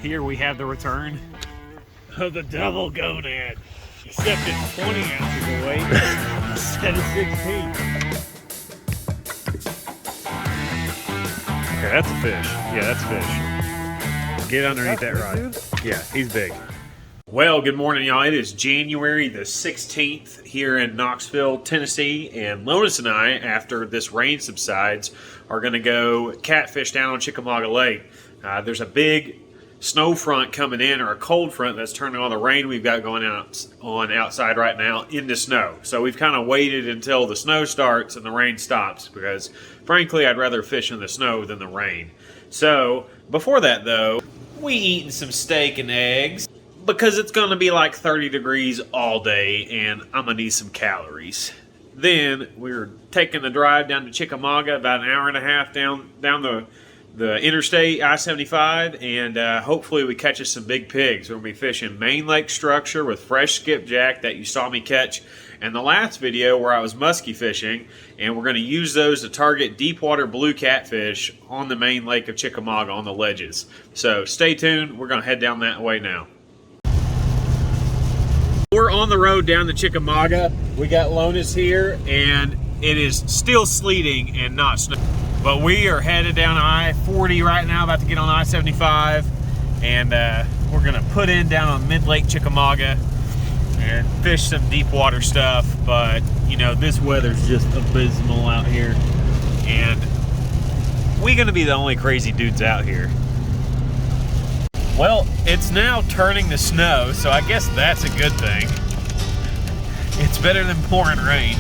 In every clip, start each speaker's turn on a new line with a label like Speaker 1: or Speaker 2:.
Speaker 1: Here we have the return of the double gonad, except it's 20 ounces of weight instead of 16. Okay, that's a fish. Yeah, that's a fish. Get underneath that rod. Yeah, he's big. Well, good morning, y'all. It is January the 16th here in Knoxville, Tennessee, and Lonis and I, after this rain subsides, are going to go catfish down on Chickamauga Lake. There's a big snow front coming in, or a cold front that's turning all the rain we've got going on outside right now into snow. So we've kind of waited until the snow starts and the rain stops because, frankly, I'd rather fish in the snow than the rain. So before that, though, we eating some steak and eggs because it's going to be like 30 degrees all day and I'm going to need some calories. Then we're taking the drive down to Chickamauga, about an hour and a half down the interstate I-75, and hopefully we catch us some big pigs. We're going to be fishing main lake structure with fresh skipjack that you saw me catch in the last video where I was musky fishing, and we're going to use those to target deep water blue catfish on the main lake of Chickamauga on the ledges. So stay tuned. We're going to head down that way now. We're on the road down to Chickamauga. We got Lonis here, and it is still sleeting and not snow. But we are headed down I-40 right now, about to get on I-75, and we're gonna put in down on mid-lake Chickamauga and fish some deep water stuff. But you know, this weather's just abysmal out here, and we're gonna be the only crazy dudes out here. Well, it's now turning to snow, so I guess that's a good thing. It's better than pouring rain.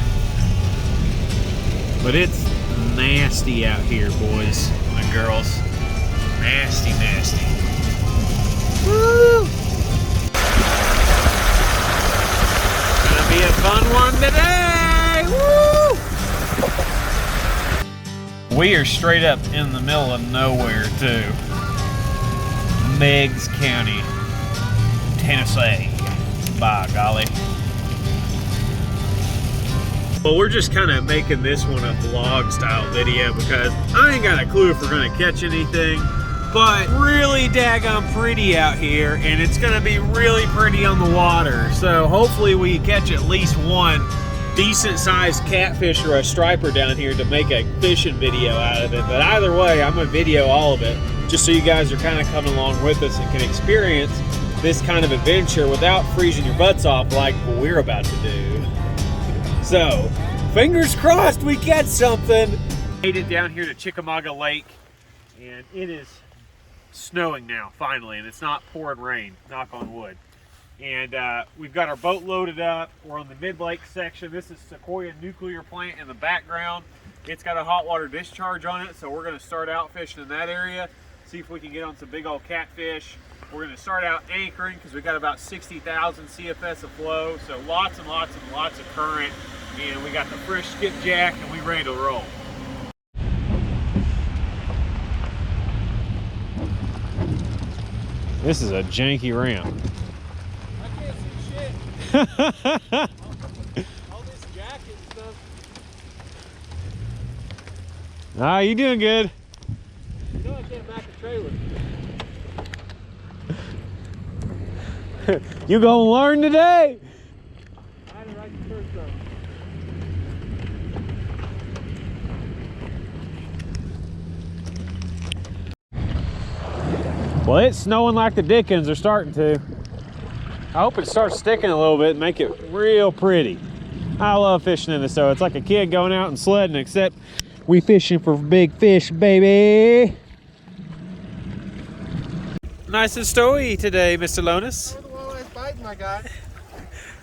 Speaker 1: But it's nasty out here, boys and girls. Nasty, nasty. Woo! Gonna be a fun one today! Woo! We are straight up in the middle of nowhere, too. Meigs County, Tennessee. By golly. Well, we're just kind of making this one a vlog style video because I ain't got a clue if we're going to catch anything, but really daggone pretty out here, and it's going to be really pretty on the water. So hopefully we catch at least one decent sized catfish or a striper down here to make a fishing video out of it. But either way, I'm going to video all of it just so you guys are kind of coming along with us and can experience this kind of adventure without freezing your butts off like we're about to do. So, fingers crossed we catch something. Made it down here to Chickamauga Lake, and it is snowing now, finally, and it's not pouring rain, knock on wood. And we've got our boat loaded up. We're on the mid-lake section. This is Sequoia Nuclear Plant in the background. It's got a hot water discharge on it, so we're going to start out fishing in that area, see if we can get on some big old catfish. We're going to start out anchoring because we got about 60,000 CFS of flow, so lots and lots and lots of current, and we got the fresh skipjack, and we ready to roll. This is a janky ramp.
Speaker 2: I can't see shit. All this jacket and stuff.
Speaker 1: Ah, you doing good.
Speaker 2: You know I can't back a trailer.
Speaker 1: You gonna learn today?
Speaker 2: I had to write the first time.
Speaker 1: Well, it's snowing like the dickens are starting to. I hope it starts sticking a little bit and make it real pretty. I love fishing in the snow. It's like a kid going out and sledding, except we fishing for big fish, baby. Nice and snowy today, Mr. Lonis.
Speaker 2: How are the walleyes biting, my guy?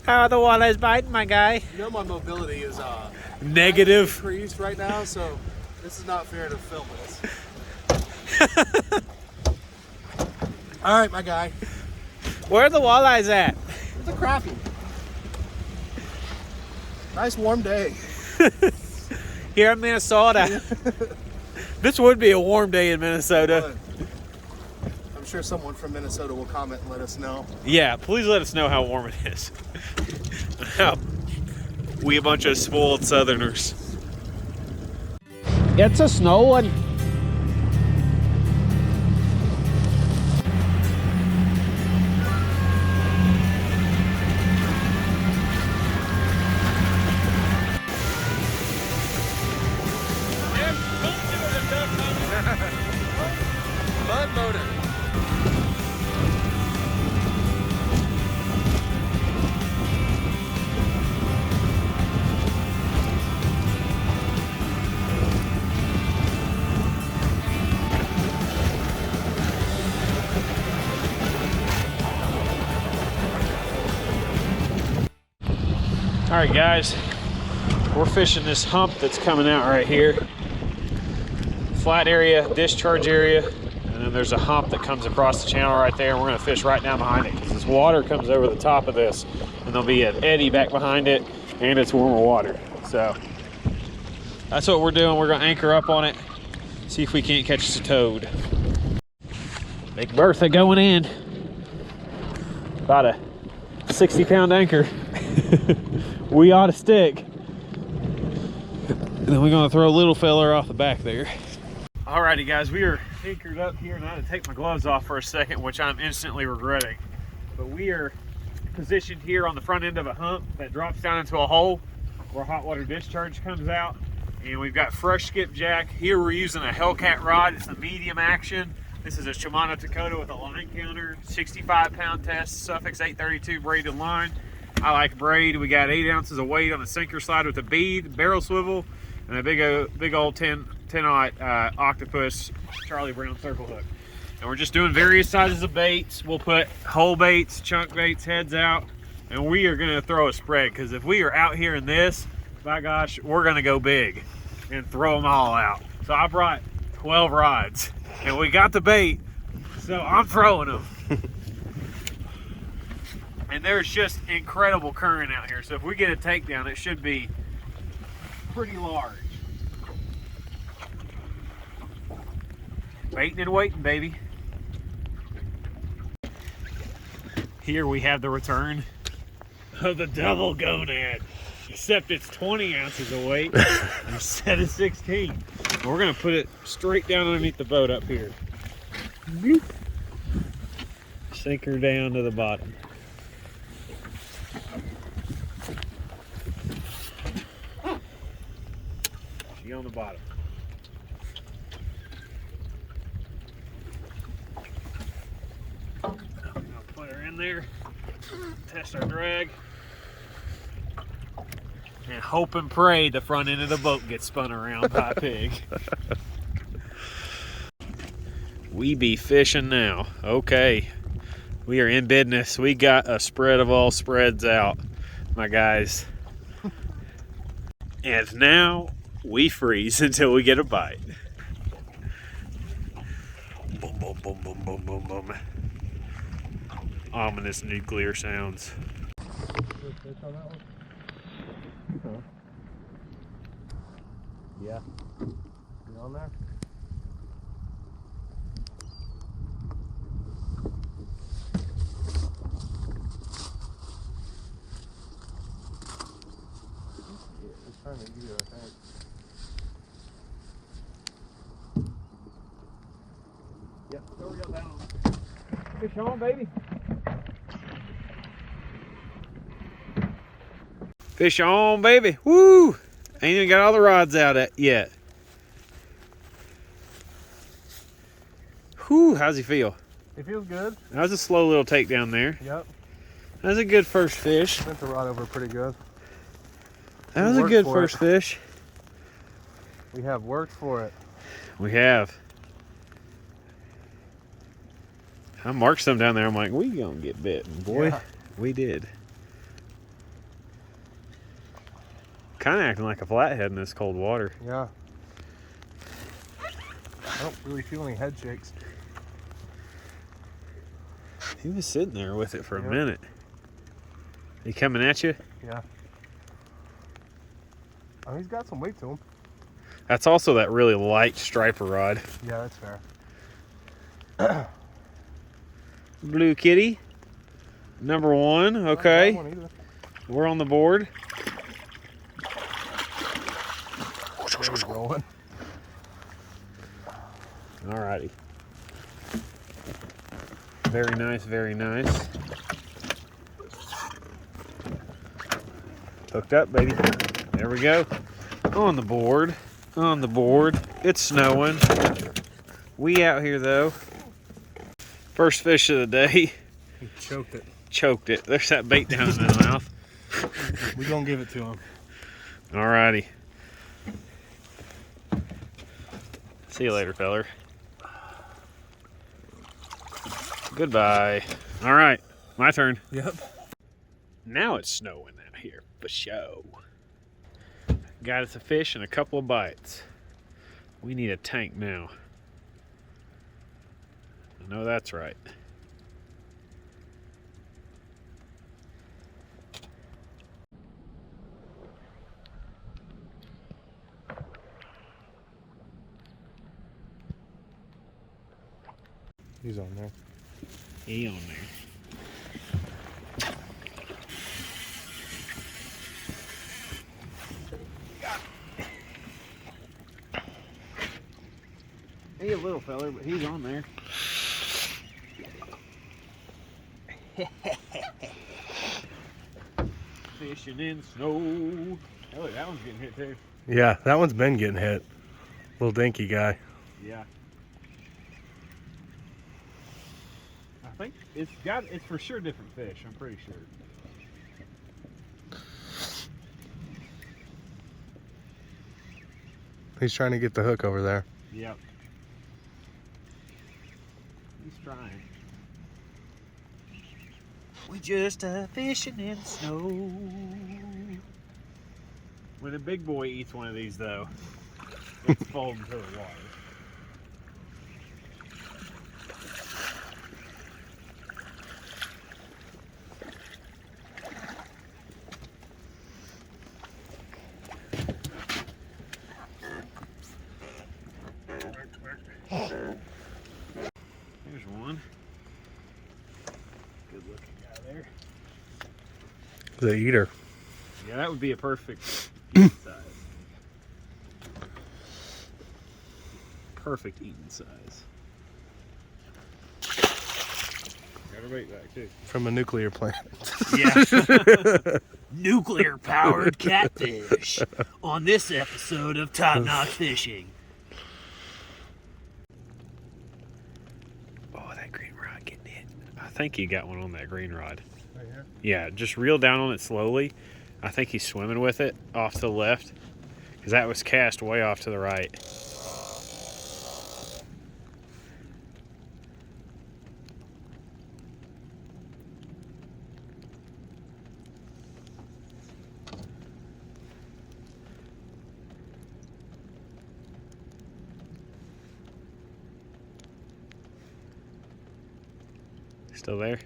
Speaker 1: How are the walleyes biting, my guy?
Speaker 2: You know my mobility is
Speaker 1: Negative.
Speaker 2: increased right now, so this is not fair to film this. All right, my guy.
Speaker 1: Where are the walleyes at?
Speaker 2: It's a crappie. Nice warm day.
Speaker 1: Here in Minnesota. This would be a warm day in Minnesota.
Speaker 2: I'm sure someone from Minnesota will comment and let us know.
Speaker 1: Yeah, please let us know how warm it is. We a bunch of spoiled Southerners. It's a snowing. All right, guys, we're fishing this hump that's coming out right here. Flat area, discharge area, and then there's a hump that comes across the channel right there, and we're gonna fish right down behind it because this water comes over the top of this, and there'll be an eddy back behind it, and it's warmer water. So that's what we're doing. We're gonna anchor up on it, see if we can't catch us a toad. Big Bertha going in. About a 60-pound anchor. We ought to stick. And then we're gonna throw a little feller off the back there. Alrighty, guys, we are anchored up here, and I had to take my gloves off for a second, which I'm instantly regretting. But we are positioned here on the front end of a hump that drops down into a hole where hot water discharge comes out. And we've got fresh skipjack. Here we're using a Hellcat rod. It's a medium action. This is a Shimano Dakota with a line counter, 65-pound test, Suffix 832 braided line. I like braid. We got 8 ounces of weight on the sinker slide with a bead, barrel swivel, and a big old 10-aught octopus Charlie Brown circle hook. And we're just doing various sizes of baits. We'll put whole baits, chunk baits, heads out, and we are gonna throw a spread, because if we are out here in this, by gosh, we're gonna go big and throw them all out. So I brought 12 rods, and we got the bait, so I'm throwing them. And there's just incredible current out here, so if we get a takedown, it should be pretty large. Baiting and waiting, baby. Here we have the return of the double gonad, except it's 20 ounces of weight instead of 16. We're gonna put it straight down underneath the boat up here. Bloop. Sink her down to the bottom. She on the bottom. Put her in there, test our drag, and hope and pray the front end of the boat gets spun around by a pig. We be fishing now. Okay, we are in business. We got a spread of all spreads out, my guys. And now we freeze until we get a bite. Boom, boom, boom, boom, boom, boom, boom. Ominous nuclear sounds.
Speaker 2: Yeah. You on there? He's trying to eat it, I think. Yep, there we go, down. Fish on, baby.
Speaker 1: Fish on, baby. Woo! Ain't even got all the rods out yet. Whew, how's he feel?
Speaker 2: He feels good.
Speaker 1: That was a slow little takedown there.
Speaker 2: Yep.
Speaker 1: That was a good first fish.
Speaker 2: Bent the rod over pretty good.
Speaker 1: That was a good first fish.
Speaker 2: We have worked for it.
Speaker 1: We have. I marked some down there. I'm like, we gonna get bitten, boy.
Speaker 2: Yeah.
Speaker 1: We did. Kind of acting like a flathead in this cold water.
Speaker 2: Yeah. I don't really feel any head shakes.
Speaker 1: He was sitting there with it for a minute. He coming at you?
Speaker 2: Yeah. Oh, he's got some weight to him.
Speaker 1: That's also that really light striper rod.
Speaker 2: Yeah, that's fair.
Speaker 1: Blue kitty, number 1. Okay, we're on the board.
Speaker 2: Rolling.
Speaker 1: Alrighty. Very nice, very nice. Hooked up, baby. There we go. On the board. On the board. It's snowing. We out here though. First fish of the day.
Speaker 2: He choked it.
Speaker 1: Choked it. There's that bait down in his mouth.
Speaker 2: We're gonna give it to him.
Speaker 1: Alrighty. See you later, feller. Goodbye. All right, my turn.
Speaker 2: Yep.
Speaker 1: Now it's snowing out here. for show. Got us a fish and a couple of bites. We need a tank now. I know that's right.
Speaker 3: He's on there.
Speaker 1: He on there. He's a little feller, but he's on there. Fishing in snow. Oh, look, that one's getting hit too.
Speaker 3: Yeah, that one's been getting hit. Little dinky guy.
Speaker 1: Yeah. I think it's for sure different fish, I'm pretty sure.
Speaker 3: He's trying to get the hook over there.
Speaker 1: Yep. He's trying. We just fishing in snow. When a big boy eats one of these though, it's folding to the water. Here's one. Good looking guy there.
Speaker 3: The eater.
Speaker 1: Yeah, that would be a perfect eating size. Perfect eating size. Got a bait back too.
Speaker 3: From a nuclear plant.
Speaker 1: Yeah. Nuclear powered catfish on this episode of Top Knox Fishing. Oh, that green rod getting hit. I think he got one on that green rod.
Speaker 3: Right here?
Speaker 1: Yeah, just reel down on it slowly. I think he's swimming with it off to the left because that was cast way off to the right. Still there?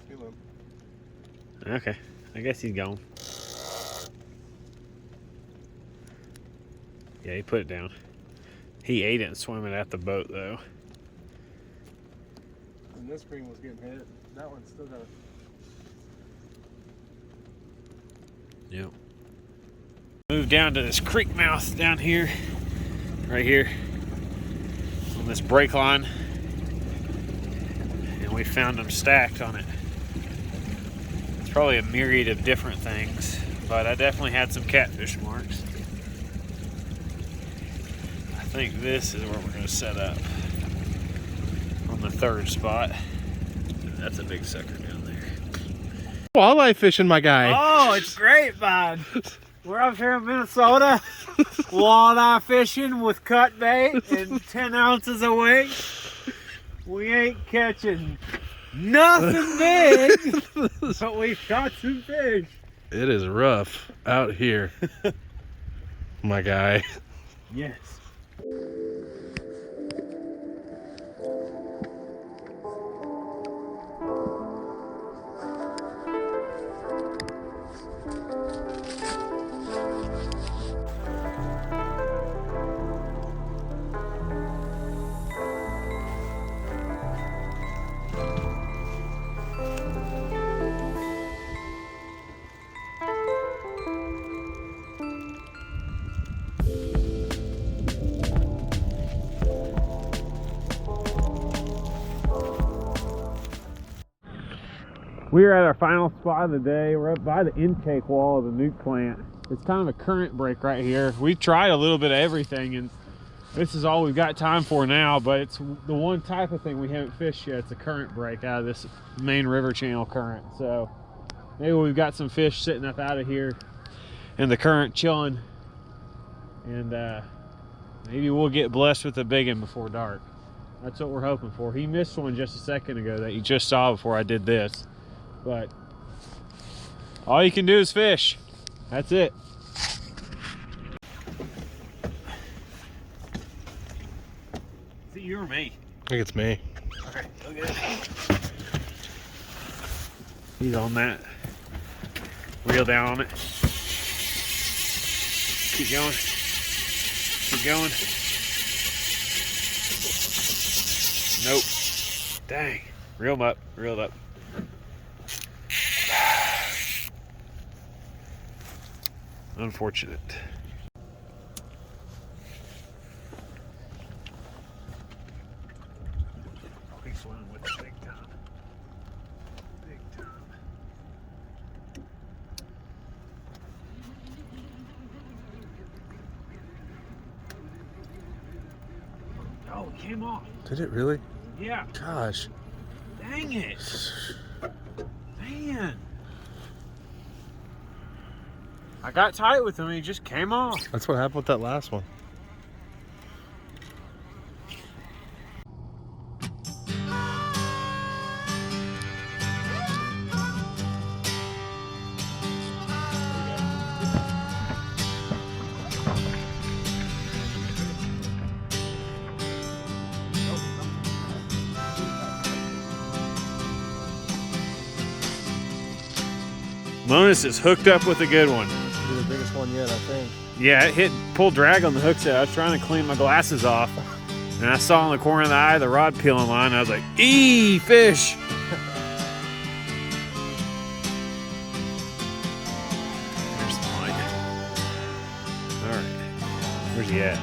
Speaker 3: Feel him.
Speaker 1: Okay, I guess he's gone. Yeah, he put it down. He ate it and swam it at the boat though.
Speaker 3: And this green was getting hit. That one's still got it.
Speaker 1: Yep. Move down to this creek mouth down here, right here, on this brake line. And we found them stacked on it. It's probably a myriad of different things, but I definitely had some catfish marks. I think this is where we're going to set up on the third spot. That's a big sucker down there.
Speaker 3: Walleye fishing, my guy.
Speaker 2: Oh, it's great, man. We're up here in Minnesota, walleye fishing with cut bait and 10 ounces of weight. We ain't catching nothing big, but we've caught some fish.
Speaker 3: It is rough out here, my guy.
Speaker 2: Yes.
Speaker 1: We are at our final spot of the day. We're up by the intake wall of the nuke plant. It's kind of a current break right here. We tried a little bit of everything, and this is all we've got time for now, but it's the one type of thing we haven't fished yet. It's a current break out of this main river channel current. So maybe we've got some fish sitting up out of here in the current chilling, and maybe we'll get blessed with a biggin before dark. That's what we're hoping for. He missed one just a second ago that you just saw before I did this. But All you can do is fish. That's it. Is it you or me?
Speaker 3: I think it's me.
Speaker 1: Okay, look at it. He's on that. Reel down on it. Keep going. Keep going. Nope. Dang. Reel him up. Reel it up. Unfortunate. He's swimming with it big time. Big time. Oh, it came off.
Speaker 3: Did it really?
Speaker 1: Yeah.
Speaker 3: Gosh.
Speaker 1: Dang it. Man. I got tight with him and he just came off.
Speaker 3: That's what happened with that last one.
Speaker 1: Monas is hooked up with a good one.
Speaker 3: Be the biggest one yet, I think.
Speaker 1: Yeah, it hit pull drag on the hook set. I was trying to clean my glasses off, and I saw in the corner of the eye the rod peeling line. I was like, "Eee, fish!" There's the line. All right, where's he at?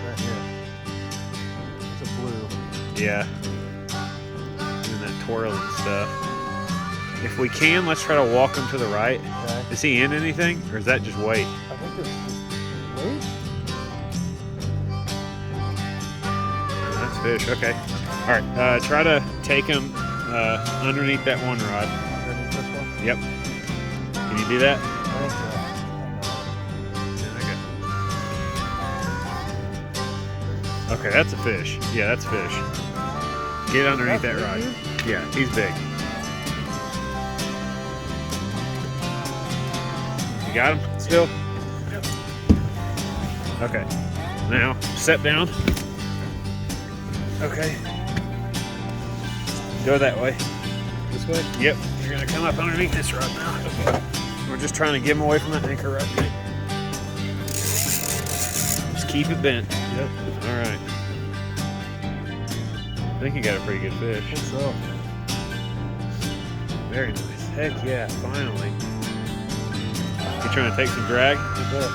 Speaker 3: Right here. It's a blue.
Speaker 1: Yeah, doing that twirl and stuff. If we can, let's try to walk him to the right.
Speaker 3: Okay.
Speaker 1: Is he in anything, or is that just weight?
Speaker 3: I think it's just weight.
Speaker 1: That's fish. Okay. All right. Try to take him underneath that one rod.
Speaker 3: Underneath this one?
Speaker 1: Yep. Can you do that?
Speaker 3: I think so.
Speaker 1: Okay, that's a fish. Yeah, that's fish. Get underneath that rod. Yeah, he's big. You got him still?
Speaker 2: Yep.
Speaker 1: Okay. Now, set down. Okay. Go that way.
Speaker 3: This way?
Speaker 1: Yep. You're going to come up underneath this rod now. Okay. We're just trying to get him away from that anchor rod. Just keep it bent.
Speaker 3: Yep.
Speaker 1: All right. I think you got a pretty good fish.
Speaker 3: I think so.
Speaker 1: Very nice. Heck yeah, finally. You trying to take some drag?
Speaker 3: You bet.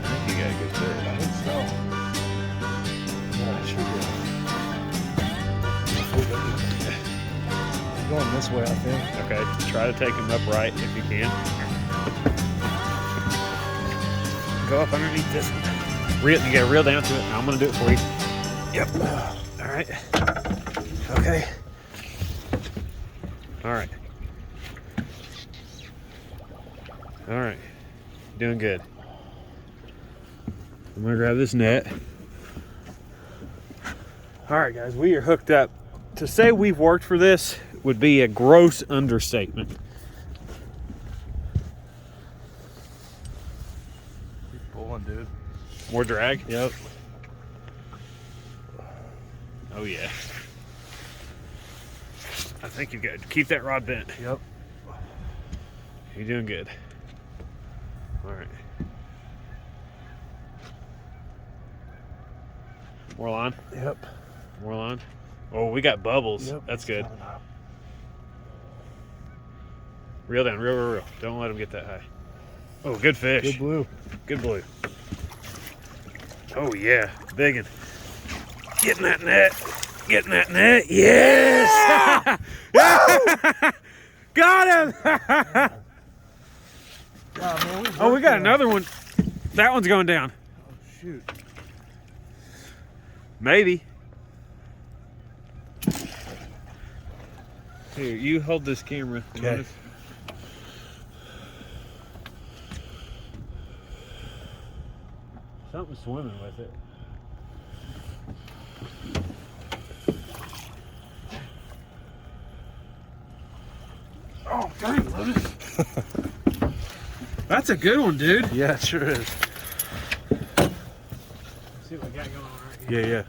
Speaker 1: I think you got a good fish.
Speaker 3: I think so. Yeah, I should get. He's going this way, I think.
Speaker 1: Okay, try to take him upright if you can. Go up underneath this one. Reel, you gotta reel down to it. I'm gonna do it for you. Yep. All right. Okay. All right. All right. Doing good. I'm gonna grab this net. All right, guys, we are hooked up. To say we've worked for this would be a gross understatement.
Speaker 3: He's pulling, dude.
Speaker 1: More drag?
Speaker 3: Yep.
Speaker 1: Oh yeah. I think you got to keep that rod bent.
Speaker 3: Yep.
Speaker 1: You're doing good. All right. More line?
Speaker 3: Yep.
Speaker 1: More line? Oh, we got bubbles.
Speaker 3: Yep.
Speaker 1: That's good. Reel down, reel. Don't let them get that high. Oh, good fish.
Speaker 3: Good blue.
Speaker 1: Good blue. Oh yeah, biggin. Getting that net. Getting that net. Yes! Got him! Oh, we got another one. That one's going down.
Speaker 3: Oh, shoot.
Speaker 1: Maybe. Here, you hold this camera.
Speaker 3: Okay.
Speaker 1: Something's swimming with it.
Speaker 2: Dang, Logan. That's a good one, dude.
Speaker 3: Yeah, it sure is.
Speaker 2: See what we got going on right here.
Speaker 3: Yeah.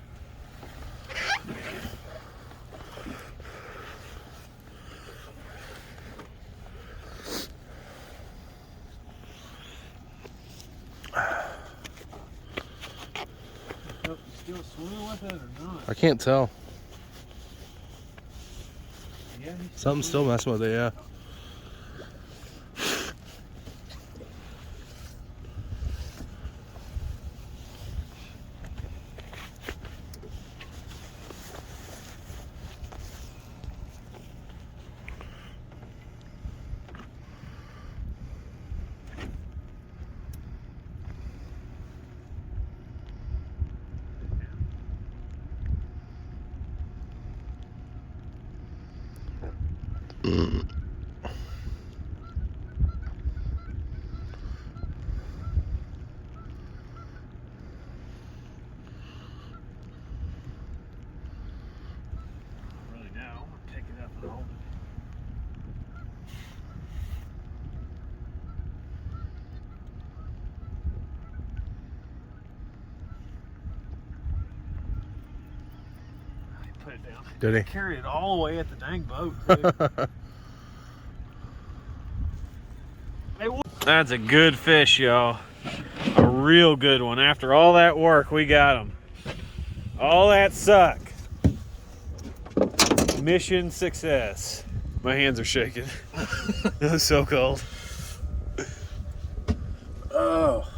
Speaker 2: You still swimming with it or not?
Speaker 3: I can't tell.
Speaker 2: Yeah,
Speaker 3: Something's still messing with it, yeah.
Speaker 2: really know. I'm gonna pick it up and hold it. He put it down.
Speaker 3: Did he?
Speaker 2: Carried it all the way at the dang boat, dude. That's a good fish, y'all. A real good one. After all that work, we got him. All that suck. Mission success. My hands are shaking. It was so cold.
Speaker 3: Oh.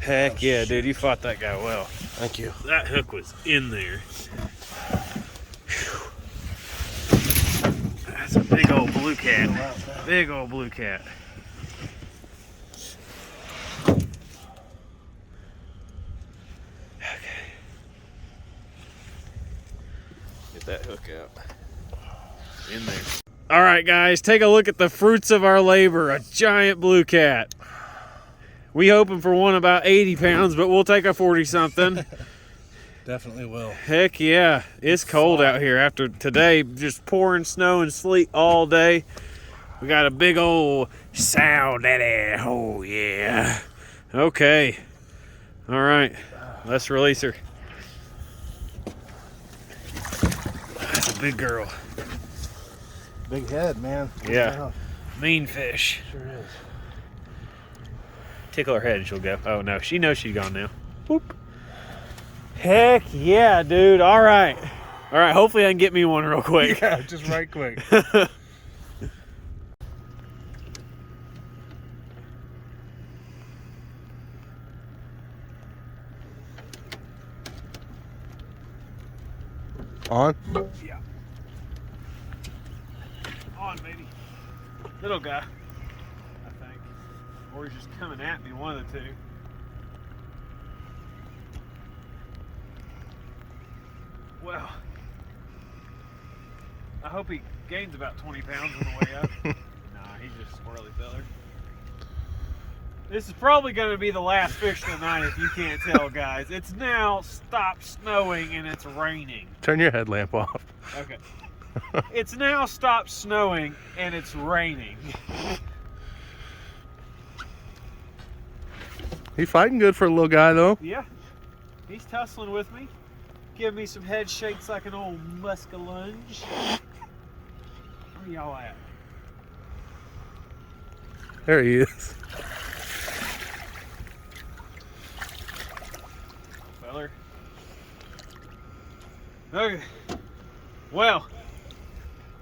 Speaker 2: Heck yeah, dude. You fought that guy well.
Speaker 3: Thank you.
Speaker 2: That hook was in there. That's a big old blue cat. Big old blue cat. Okay. Get that hook out. In there. All right, guys, take a look at the fruits of our labor. A giant blue cat. We hoping for one about 80 pounds, but we'll take a 40-something.
Speaker 3: Definitely will.
Speaker 2: Heck yeah. It's cold out here after today, just pouring snow and sleet all day. We got a big old sow daddy. Oh yeah. Okay. All right. Let's release her. That's a big girl.
Speaker 3: Big head, man.
Speaker 2: Yeah. Mean fish.
Speaker 3: Sure is.
Speaker 2: Tickle her head and she'll go. Oh no, she knows she's gone now. Whoop. Heck yeah, dude. All right. All right, hopefully I can get me one real quick.
Speaker 3: Yeah, just right quick. On?
Speaker 2: Yeah. On, baby. Little guy, I think. Or he's just coming at me, one of the two. Well, I hope he gains about 20 pounds on the way up. Nah, he's just a squirrely feller. This is probably going to be the last fish of the night if you can't tell, guys. It's now stopped snowing and it's raining.
Speaker 3: Turn your headlamp off.
Speaker 2: Okay. It's now stopped snowing and it's raining.
Speaker 3: He fighting good for a little guy, though.
Speaker 2: Yeah. He's tussling with me. Giving me some head shakes like an old muskellunge. Where y'all at?
Speaker 3: There he is.
Speaker 2: Feller. Okay. Well,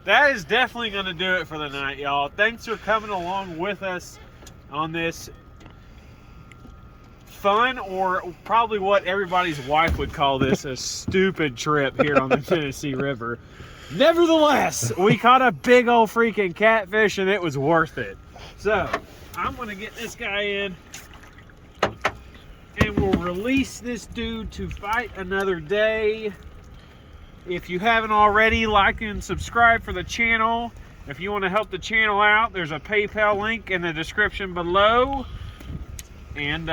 Speaker 2: that is definitely going to do it for the night, y'all. Thanks for coming along with us on this fun, or probably what everybody's wife would call this, a stupid trip here on the Tennessee River. Nevertheless, we caught a big old freaking catfish and it was worth it. So, I'm going to get this guy in and we'll release this dude to fight another day. If you haven't already, like and subscribe for the channel. If you want to help the channel out, there's a PayPal link in the description below. And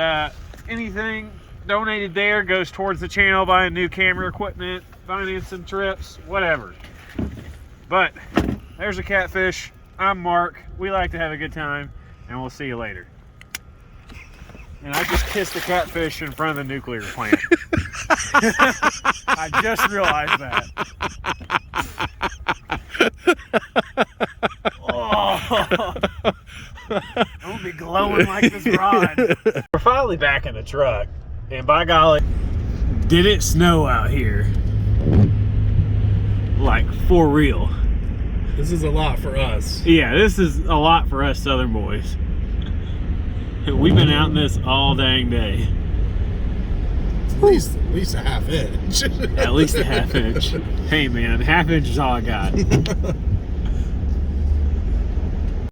Speaker 2: anything donated there goes towards the channel, buying new camera equipment, financing trips, whatever. But there's a catfish. I'm Mark. We like to have a good time, and we'll see you later. And I just kissed the catfish in front of the nuclear plant. I just realized that. Oh, I'm gonna be glowing like this rod. We're finally back in the truck, and by golly, did it snow out here? Like, for real.
Speaker 3: This is a lot for us.
Speaker 2: Yeah, this is a lot for us Southern boys. We've been out in this all dang day.
Speaker 3: At least a half inch.
Speaker 2: At least a half inch. Hey man, half inch is all I got.